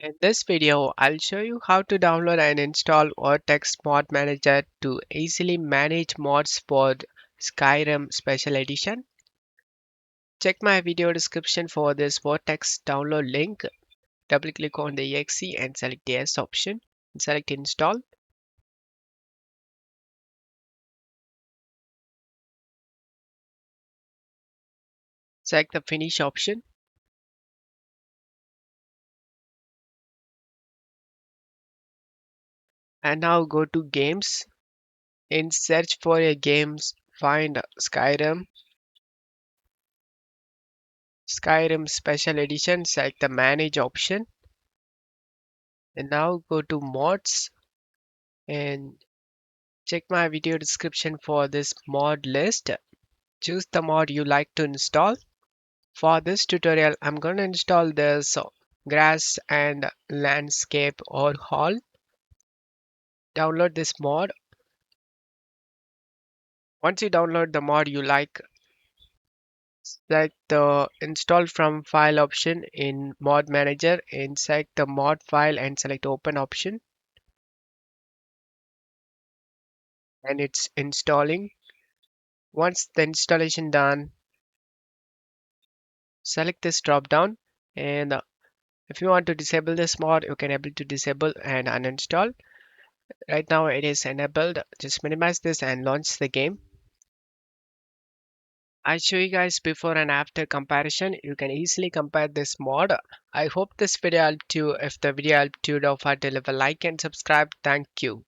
In this video, I'll show you how to download and install Vortex Mod Manager to easily manage mods for Skyrim Special Edition. Check my video description for this Vortex download link. Double click on the exe and select the yes option and select install. Select the finish option. And now go to games. In search for your games, find Skyrim Special Edition. Select the manage option. And now go to mods and check my video description for this mod list. Choose the mod you like to install. For this tutorial, I'm going to install this grass and landscape or hall. Download this mod. Once you download the mod you like, select the install from file option in mod manager and select the mod file and select open option, and it's installing. Once the installation done, select this drop down, and if you want to disable this mod, you can able to disable and uninstall. Right now it is enabled. Just minimize this and launch the game. I show you guys before and after comparison. You can easily compare this mod. I hope this video helped you. If the video helped you, don't forget to leave a like and subscribe. Thank you.